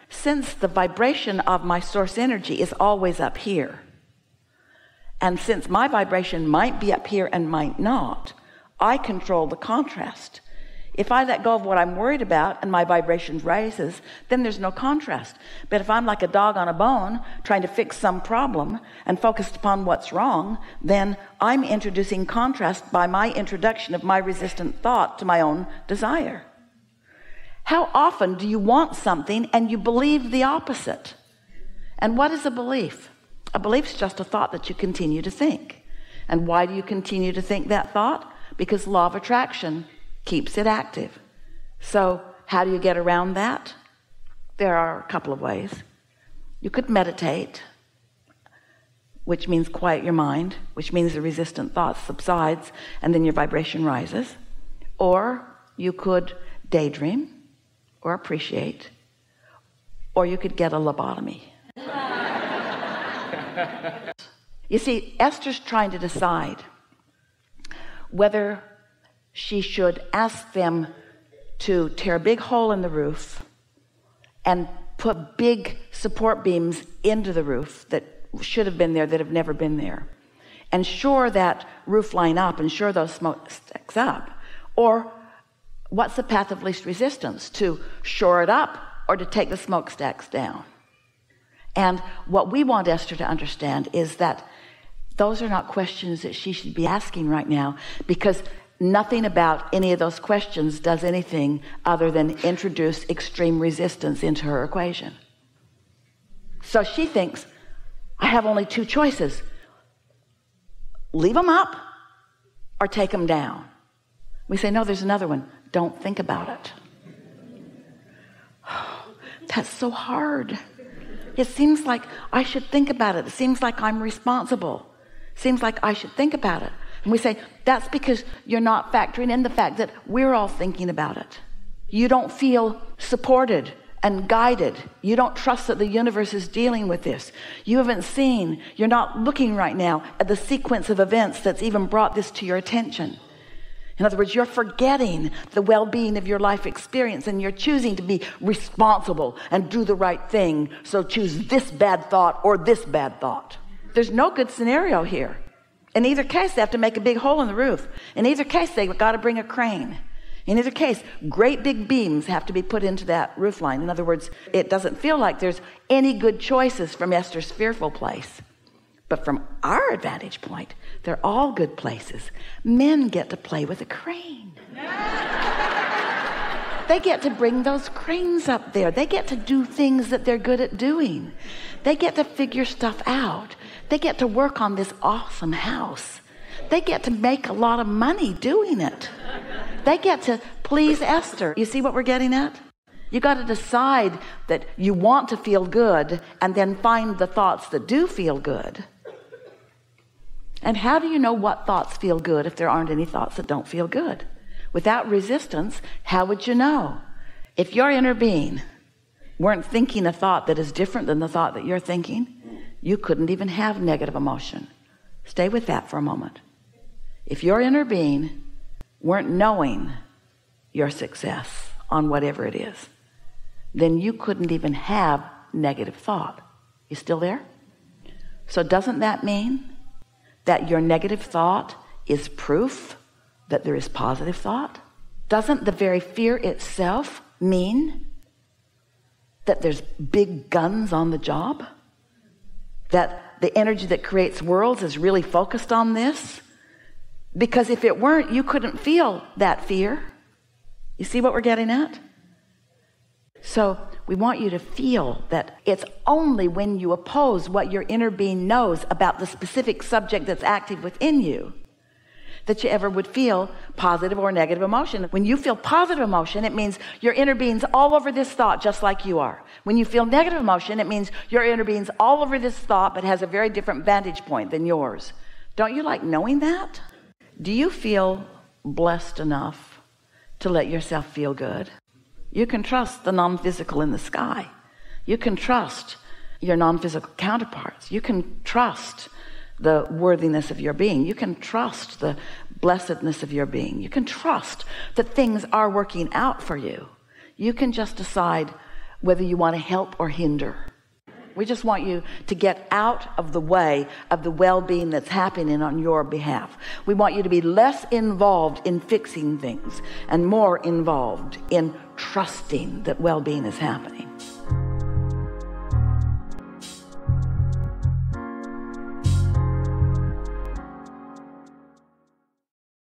since the vibration of my source energy is always up here, and since my vibration might be up here and might not, I control the contrast. If I let go of what I'm worried about and my vibration rises, then there's no contrast. But if I'm like a dog on a bone trying to fix some problem and focused upon what's wrong, then I'm introducing contrast by my introduction of my resistant thought to my own desire. How often do you want something and you believe the opposite? And what is a belief? A belief is just a thought that you continue to think. And why do you continue to think that thought? Because law of attraction keeps it active. So how do you get around that? There are a couple of ways. You could meditate, which means quiet your mind, which means the resistant thought subsides and then your vibration rises. Or you could daydream or appreciate, or you could get a lobotomy. You see, Esther's trying to decide whether she should ask them to tear a big hole in the roof and put big support beams into the roof that should have been there that have never been there, and shore that roof line up and shore those smokestacks up. Or what's the path of least resistance, to shore it up or to take the smokestacks down? And what we want Esther to understand is that those are not questions that she should be asking right now, because nothing about any of those questions does anything other than introduce extreme resistance into her equation. So she thinks, I have only two choices: leave them up or take them down. We say, no, there's another one. Don't think about it. That's so hard. It seems like I should think about it. It seems like I'm responsible. It seems like I should think about it. And we say, that's because you're not factoring in the fact that we're all thinking about it. You don't feel supported and guided. You don't trust that the universe is dealing with this. You haven't seen, you're not looking right now at the sequence of events that's even brought this to your attention. In other words, you're forgetting the well-being of your life experience, and you're choosing to be responsible and do the right thing. So choose this bad thought or this bad thought. There's no good scenario here. In either case, they have to make a big hole in the roof. In either case, they've got to bring a crane. In either case, great big beams have to be put into that roof line. In other words, it doesn't feel like there's any good choices from Esther's fearful place. But from our advantage point, they're all good places. Men get to play with a crane. They get to bring those cranes up there. They get to do things that they're good at doing. They get to figure stuff out. They get to work on this awesome house. They get to make a lot of money doing it. They get to please Esther. You see what we're getting at? You got to decide that you want to feel good, and then find the thoughts that do feel good. And how do you know what thoughts feel good if there aren't any thoughts that don't feel good? Without resistance, how would you know? If your inner being weren't thinking a thought that is different than the thought that you're thinking, you couldn't even have negative emotion. Stay with that for a moment. If your inner being weren't knowing your success on whatever it is, then you couldn't even have negative thought. You still there? So doesn't that mean that your negative thought is proof that there is positive thought? Doesn't the very fear itself mean that there's big guns on the job? That the energy that creates worlds is really focused on this? Because if it weren't, you couldn't feel that fear. You see what we're getting at? So we want you to feel that it's only when you oppose what your inner being knows about the specific subject that's active within you that you ever would feel positive or negative emotion. When you feel positive emotion, it means your inner being's all over this thought just like you are. When you feel negative emotion, it means your inner being's all over this thought but has a very different vantage point than yours. Don't you like knowing that? Do you feel blessed enough to let yourself feel good? You can trust the non-physical in the sky. You can trust your non-physical counterparts. You can trust the worthiness of your being. You can trust the blessedness of your being. You can trust that things are working out for you. You can just decide whether you want to help or hinder. We just want you to get out of the way of the well-being that's happening on your behalf. We want you to be less involved in fixing things and more involved in trusting that well-being is happening.